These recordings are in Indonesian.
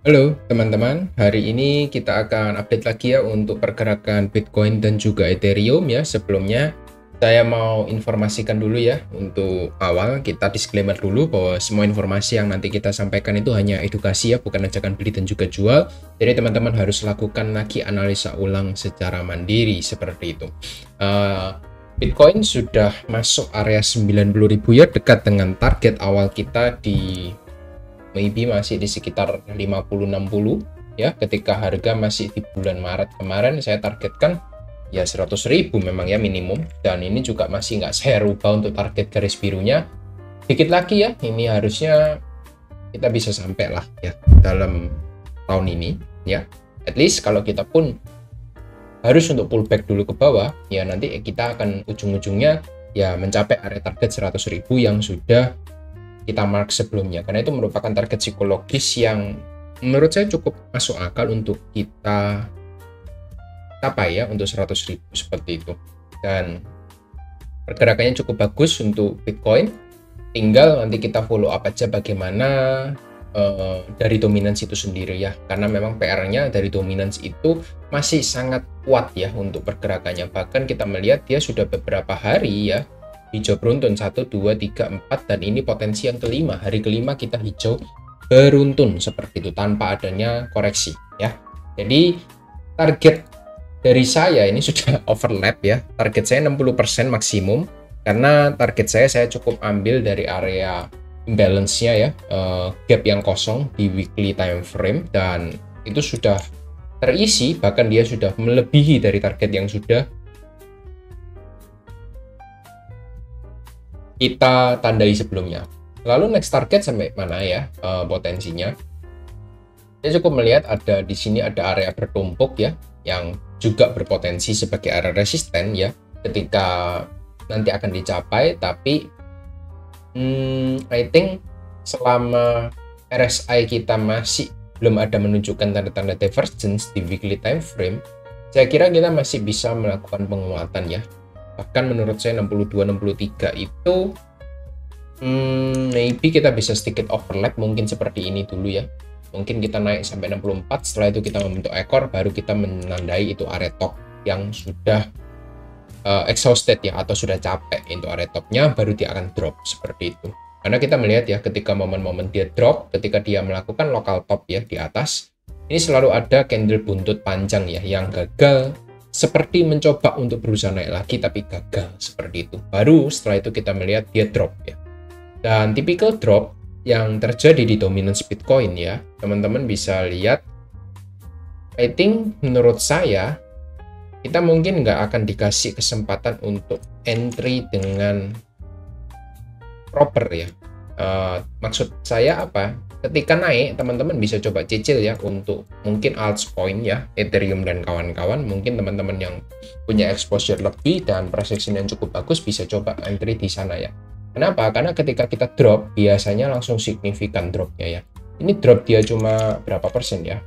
Halo teman-teman, hari ini kita akan update lagi ya untuk pergerakan Bitcoin dan juga Ethereum ya. Sebelumnya saya mau informasikan dulu ya, untuk awal kita disclaimer dulu bahwa semua informasi yang nanti kita sampaikan itu hanya edukasi ya, bukan ajakan beli dan juga jual. Jadi teman-teman harus lakukan lagi analisa ulang secara mandiri seperti itu. Bitcoin sudah masuk area 90.000 ya, dekat dengan target awal kita di maybe masih di sekitar 50-60 ya. Ketika harga masih di bulan Maret kemarin saya targetkan ya 100.000 memang ya minimum, dan ini juga masih nggak saya rubah untuk target garis birunya. Dikit lagi ya, ini harusnya kita bisa sampai lah ya dalam tahun ini ya. At least kalau kita pun harus untuk pullback dulu ke bawah ya, nanti kita akan ujung-ujungnya ya mencapai area target 100.000 yang sudah kita mark sebelumnya, karena itu merupakan target psikologis yang menurut saya cukup masuk akal untuk kita capai ya, untuk 100.000 seperti itu. Dan pergerakannya cukup bagus untuk Bitcoin, tinggal nanti kita follow up aja bagaimana dari dominance itu sendiri ya, karena memang PR-nya dari dominance itu masih sangat kuat ya untuk pergerakannya. Bahkan kita melihat dia sudah beberapa hari ya hijau beruntun 1, 2, 3, 4, dan ini potensi yang kelima. Hari kelima kita hijau beruntun seperti itu tanpa adanya koreksi ya. Jadi target dari saya ini sudah overlap ya. Target saya 60% maksimum, karena target saya cukup ambil dari area imbalance-nya ya, gap yang kosong di weekly time frame, dan itu sudah terisi, bahkan dia sudah melebihi dari target yang sudah kita tandai sebelumnya. Lalu next target sampai mana ya potensinya? Saya cukup melihat ada di sini ada area bertumpuk ya, yang juga berpotensi sebagai area resisten ya, ketika nanti akan dicapai. Tapi I think selama RSI kita masih belum ada menunjukkan tanda-tanda divergence di weekly time frame, saya kira kita masih bisa melakukan penguatan ya. Bahkan menurut saya 62-63 itu maybe kita bisa sedikit overlap, mungkin seperti ini dulu ya. Mungkin kita naik sampai 64, setelah itu kita membentuk ekor, baru kita menandai itu area top yang sudah exhausted ya, atau sudah capek itu area topnya, baru dia akan drop seperti itu. Karena kita melihat ya, ketika momen-momen dia drop, ketika dia melakukan local top ya di atas, ini selalu ada candle buntut panjang ya, yang gagal seperti mencoba untuk berusaha naik lagi tapi gagal seperti itu. Baru setelah itu kita melihat dia drop ya. Dan typical drop yang terjadi di dominance Bitcoin ya, teman-teman bisa lihat. I think menurut saya kita mungkin nggak akan dikasih kesempatan untuk entry dengan proper ya. Maksud saya apa? Ketika naik, teman-teman bisa coba cicil ya untuk mungkin altcoin ya, Ethereum dan kawan-kawan. Mungkin teman-teman yang punya exposure lebih dan price action yang cukup bagus bisa coba entry di sana ya. Kenapa? Karena ketika kita drop, biasanya langsung signifikan dropnya ya. Ini drop dia cuma berapa persen ya?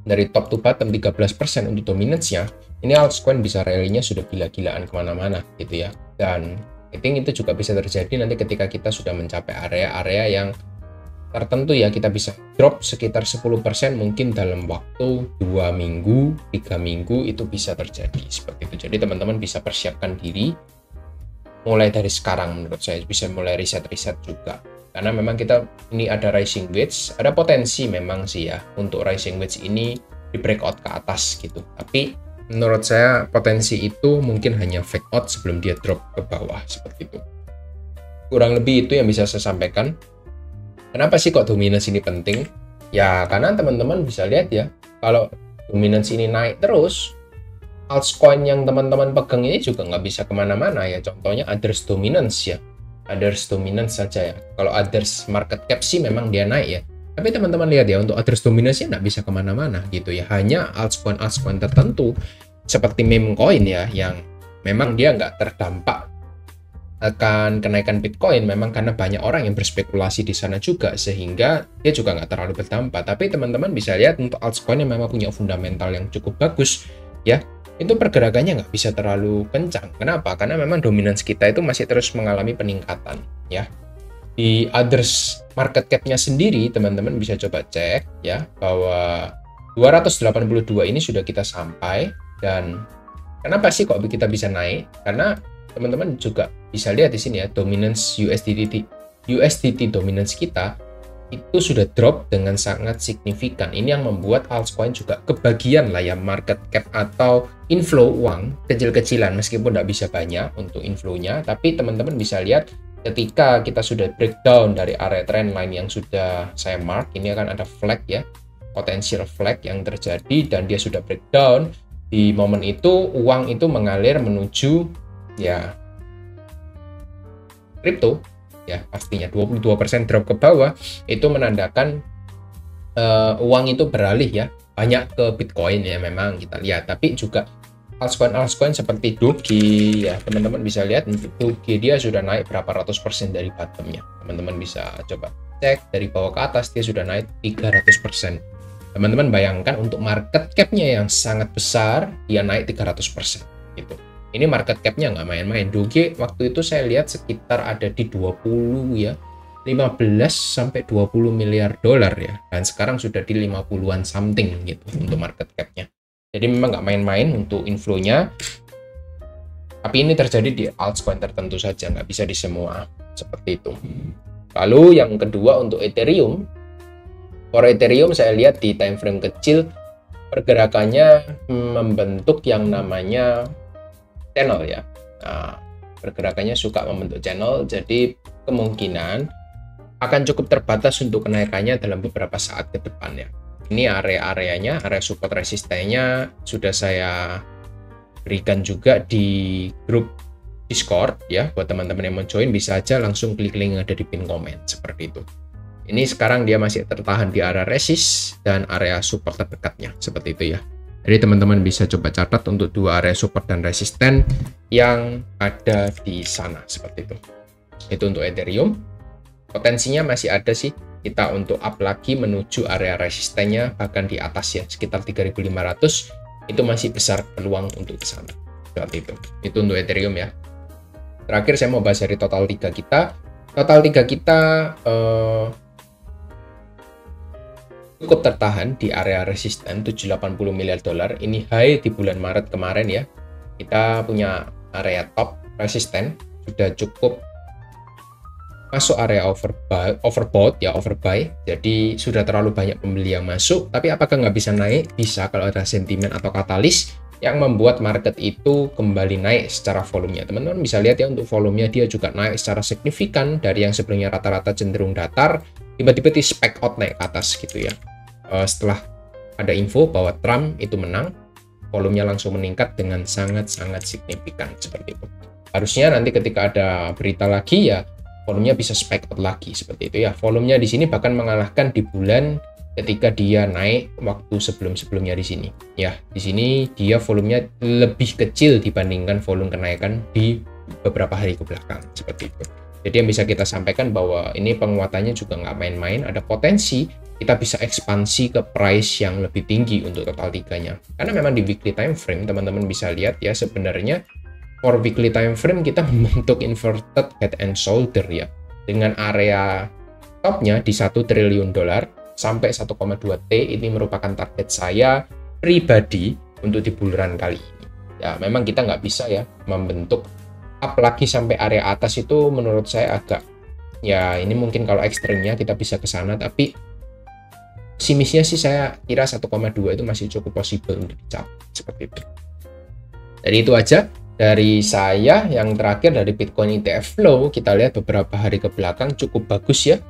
Dari top to bottom 13% untuk dominance-nya. Ini altcoin bisa rally-nya sudah gila-gilaan kemana-mana gitu ya. Dan I think itu juga bisa terjadi nanti ketika kita sudah mencapai area-area yang tertentu ya. Kita bisa drop sekitar 10% mungkin dalam waktu 2 minggu, 3 minggu itu bisa terjadi seperti itu. Jadi teman-teman bisa persiapkan diri mulai dari sekarang, menurut saya bisa mulai riset-riset juga. Karena memang kita ini ada rising wedge, ada potensi memang sih ya untuk rising wedge ini di breakout ke atas gitu. Tapi menurut saya potensi itu mungkin hanya fake out sebelum dia drop ke bawah seperti itu. Kurang lebih itu yang bisa saya sampaikan. Kenapa sih kok dominance ini penting? Ya karena teman-teman bisa lihat ya, kalau dominance ini naik terus, altcoin yang teman-teman pegang ini juga nggak bisa kemana-mana ya. Contohnya others dominance ya. Others dominance saja ya. Kalau others market cap sih memang dia naik ya. Tapi teman-teman lihat ya, untuk others dominance nggak bisa kemana-mana gitu ya. Hanya altcoin tertentu seperti meme coin ya, yang memang dia nggak terdampak akan kenaikan Bitcoin, memang karena banyak orang yang berspekulasi di sana juga, sehingga dia juga nggak terlalu berdampak. Tapi teman-teman bisa lihat untuk altcoin yang memang punya fundamental yang cukup bagus ya, itu pergerakannya nggak bisa terlalu kencang. Kenapa? Karena memang dominance kita itu masih terus mengalami peningkatan ya. Di others market cap-nya sendiri, teman-teman bisa coba cek ya bahwa 282 ini sudah kita sampai. Dan kenapa sih kok kita bisa naik? Karena teman-teman juga bisa lihat di sini ya, dominance USDT dominance kita itu sudah drop dengan sangat signifikan. Ini yang membuat altcoin juga kebagian lah ya market cap atau inflow uang kecil-kecilan, meskipun tidak bisa banyak untuk inflow-nya, tapi teman-teman bisa lihat ketika kita sudah breakdown dari area trendline yang sudah saya mark, ini akan ada flag ya, potential flag yang terjadi, dan dia sudah breakdown. Di momen itu uang itu mengalir menuju ya kripto ya, pastinya 22% drop ke bawah itu menandakan uang itu beralih ya banyak ke Bitcoin ya, memang kita lihat. Tapi juga altcoin seperti Doge ya, teman-teman bisa lihat untuk Doge dia sudah naik berapa ratus persen dari bottomnya. Teman-teman bisa coba cek dari bawah ke atas, dia sudah naik 300%. Teman-teman bayangkan untuk market cap-nya yang sangat besar, dia naik 300% gitu. Ini market cap-nya nggak main-main. Doge waktu itu saya lihat sekitar ada di 20 ya, 15 sampai 20 miliar dolar ya. Dan sekarang sudah di 50-an something gitu untuk market cap-nya. Jadi memang nggak main-main untuk inflow-nya. Tapi ini terjadi di altcoin tertentu saja, nggak bisa di semua seperti itu. Lalu yang kedua untuk Ethereum. For Ethereum saya lihat di time frame kecil pergerakannya membentuk yang namanya channel ya. Nah, pergerakannya suka membentuk channel, jadi kemungkinan akan cukup terbatas untuk kenaikannya dalam beberapa saat ke depan ya. Ini area-areanya, area support resistennya sudah saya berikan juga di grup Discord ya. Buat teman-teman yang mau join bisa aja langsung klik link yang ada di pin komen seperti itu. Ini sekarang dia masih tertahan di area resist dan area support terdekatnya seperti itu ya. Jadi teman-teman bisa coba catat untuk dua area support dan resisten yang ada di sana seperti itu. Itu untuk Ethereum. Potensinya masih ada sih kita untuk up lagi menuju area resistennya, bahkan di atas ya, sekitar 3.500 itu masih besar peluang untuk ke sana. Seperti itu. Itu untuk Ethereum ya. Terakhir saya mau bahas dari total 3 kita. Total 3 kita cukup tertahan di area resisten 780 miliar dolar. Ini high di bulan Maret kemarin ya. Kita punya area top resisten sudah cukup masuk area overbought ya, overbuy. Jadi sudah terlalu banyak pembeli yang masuk. Tapi apakah nggak bisa naik? Bisa kalau ada sentimen atau katalis yang membuat market itu kembali naik secara volumenya. Teman-teman bisa lihat ya, untuk volumenya dia juga naik secara signifikan dari yang sebelumnya rata-rata cenderung datar, tiba-tiba di spike out naik ke atas gitu ya. Setelah ada info bahwa Trump itu menang, volumenya langsung meningkat dengan sangat-sangat signifikan seperti itu. Harusnya nanti ketika ada berita lagi ya, volumenya bisa spike out lagi seperti itu ya. Volumenya di sini bahkan mengalahkan di bulan ketika dia naik waktu sebelum-sebelumnya di sini. Ya, di sini dia volumenya lebih kecil dibandingkan volume kenaikan di beberapa hari ke belakang seperti itu. Jadi yang bisa kita sampaikan bahwa ini penguatannya juga nggak main-main, ada potensi kita bisa ekspansi ke price yang lebih tinggi untuk total 3-nya. Karena memang di weekly time frame teman-teman bisa lihat ya, sebenarnya for weekly time frame kita membentuk inverted head and shoulder ya, dengan area topnya di 1 triliun dolar sampai 1,2 T. Ini merupakan target saya pribadi untuk di bulan kali ini ya. Memang kita nggak bisa ya membentuk up lagi sampai area atas, itu menurut saya agak ya, ini mungkin kalau ekstrimnya kita bisa ke sana, tapi pesimisnya sih saya kira 1,2 itu masih cukup possible untuk dicapai seperti itu. Jadi itu aja dari saya. Yang terakhir dari Bitcoin ETF flow, kita lihat beberapa hari ke belakang cukup bagus ya.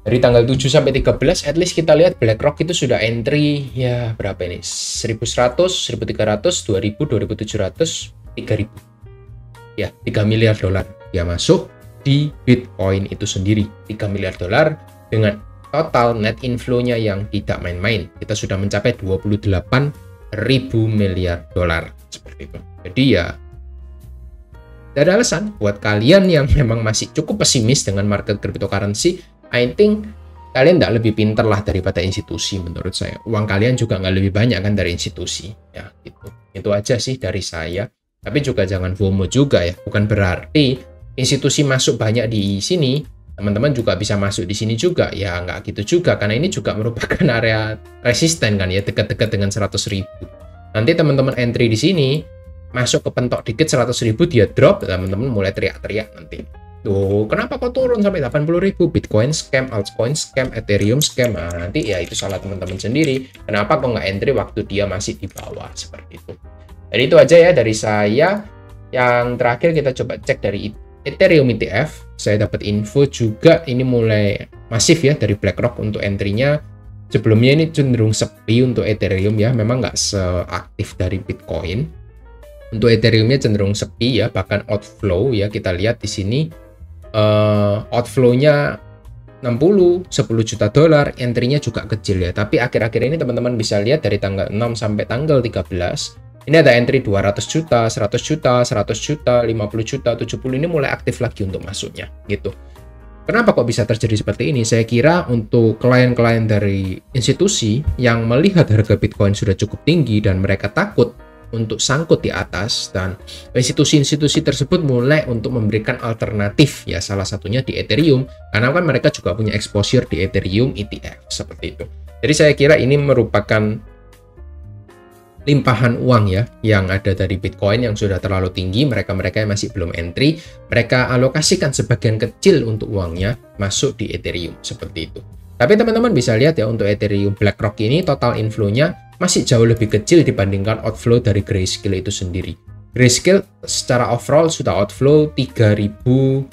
Dari tanggal 7 sampai 13 at least kita lihat BlackRock itu sudah entry ya, berapa ini? 1.100, 1.300, 2.000, 2.700, 3.000. Ya, 3 miliar dolar dia masuk di Bitcoin itu sendiri. 3 miliar dolar dengan total net inflow-nya yang tidak main-main. Kita sudah mencapai 28.000 miliar dolar seperti itu. Jadi ya, tidak ada alasan buat kalian yang memang masih cukup pesimis dengan market cryptocurrency. I think kalian tidak lebih pintar lah daripada institusi menurut saya. Uang kalian juga nggak lebih banyak kan dari institusi ya gitu. Itu aja sih dari saya. Tapi juga jangan FOMO juga ya. Bukan berarti institusi masuk banyak di sini, teman-teman juga bisa masuk di sini juga. Ya nggak gitu juga, karena ini juga merupakan area resisten kan ya, dekat-dekat dengan 100.000. Nanti teman-teman entry di sini, masuk ke pentok dikit 100.000, dia drop, teman-teman mulai teriak-teriak nanti. Tuh, kenapa kok turun sampai 80.000? Bitcoin scam, altcoin scam, Ethereum scam. Nah, nanti ya itu salah teman-teman sendiri. Kenapa kok nggak entry waktu dia masih di bawah seperti itu? Jadi itu aja ya dari saya. Yang terakhir kita coba cek dari Ethereum ETF. Saya dapat info juga ini mulai masif ya dari BlackRock untuk entry-nya. Sebelumnya ini cenderung sepi untuk Ethereum ya, memang nggak seaktif dari Bitcoin. Untuk Ethereum-nya cenderung sepi ya, bahkan outflow ya, kita lihat di sini outflow-nya 10 juta dolar, entry-nya juga kecil ya. Tapi akhir-akhir ini teman-teman bisa lihat dari tanggal 6 sampai tanggal 13, ini ada entry 200 juta, 100 juta, 100 juta, 50 juta, 70, ini mulai aktif lagi untuk masuknya gitu. Kenapa kok bisa terjadi seperti ini? Saya kira untuk klien-klien dari institusi yang melihat harga Bitcoin sudah cukup tinggi dan mereka takut untuk sangkut di atas, dan institusi-institusi tersebut mulai untuk memberikan alternatif ya, salah satunya di Ethereum, karena kan mereka juga punya exposure di Ethereum ETF seperti itu. Jadi saya kira ini merupakan limpahan uang ya yang ada dari Bitcoin yang sudah terlalu tinggi. Mereka-mereka yang masih belum entry, mereka alokasikan sebagian kecil untuk uangnya masuk di Ethereum seperti itu. Tapi teman-teman bisa lihat ya, untuk Ethereum BlackRock ini total inflow-nya masih jauh lebih kecil dibandingkan outflow dari Grayscale itu sendiri. Grayscale secara overall sudah outflow 3.180.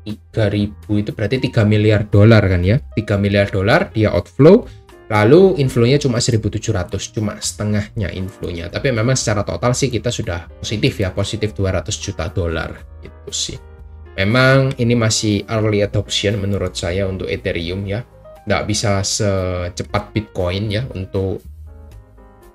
3.000 itu berarti 3 miliar dolar kan ya. 3 miliar dolar dia outflow, lalu inflow-nya cuma 1.700, cuma setengahnya inflow-nya. Tapi memang secara total sih kita sudah positif ya, positif 200 juta dolar gitu sih. Memang ini masih early adoption menurut saya untuk Ethereum ya. Nggak bisa secepat Bitcoin ya untuk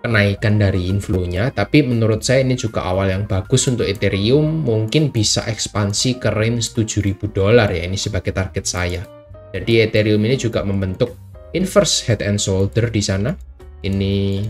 kenaikan dari inflow-nya, tapi menurut saya ini juga awal yang bagus untuk Ethereum. Mungkin bisa ekspansi ke range 7.000 dolar ya, ini sebagai target saya. Jadi Ethereum ini juga membentuk inverse head and shoulder di sana. Ini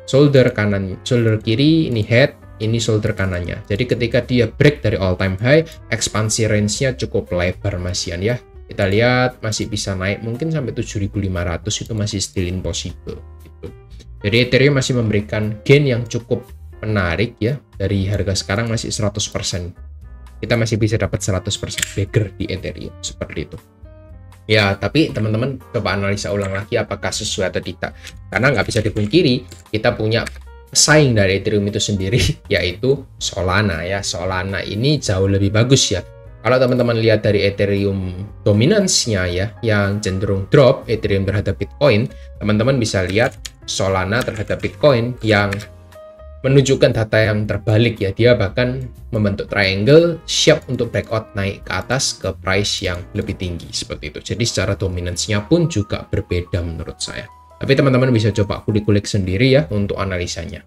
shoulder kanan, shoulder kiri, ini head, ini shoulder kanannya. Jadi ketika dia break dari all time high, ekspansi range-nya cukup lebar masian ya. Kita lihat masih bisa naik mungkin sampai 7.500, itu masih still impossible gitu. Jadi Ethereum masih memberikan gain yang cukup menarik ya. Dari harga sekarang masih 100%. Kita masih bisa dapat 100% bagger di Ethereum seperti itu. Ya, tapi teman-teman coba analisa ulang lagi apakah sesuai atau tidak. Karena nggak bisa dipungkiri, kita punya pesaing dari Ethereum itu sendiri, yaitu Solana ya. Solana ini jauh lebih bagus ya. Kalau teman-teman lihat dari Ethereum dominance-nya ya, yang cenderung drop Ethereum terhadap Bitcoin, teman-teman bisa lihat Solana terhadap Bitcoin yang menunjukkan data yang terbalik ya. Dia bahkan membentuk triangle siap untuk breakout naik ke atas ke price yang lebih tinggi seperti itu. Jadi secara dominance-nya pun juga berbeda menurut saya. Tapi teman-teman bisa coba kulik-kulik sendiri ya untuk analisanya.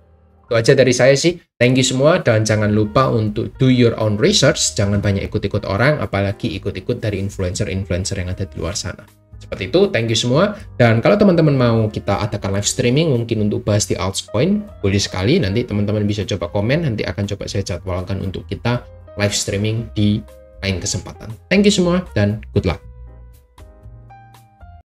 Itu aja dari saya sih. Thank you semua, dan jangan lupa untuk do your own research. Jangan banyak ikut-ikut orang, apalagi ikut-ikut dari influencer-influencer yang ada di luar sana. Seperti itu, thank you semua. Dan kalau teman-teman mau kita adakan live streaming mungkin untuk bahas di altcoin, boleh sekali. Nanti teman-teman bisa coba komen, nanti akan coba saya jadwalkan untuk kita live streaming di lain kesempatan. Thank you semua dan good luck.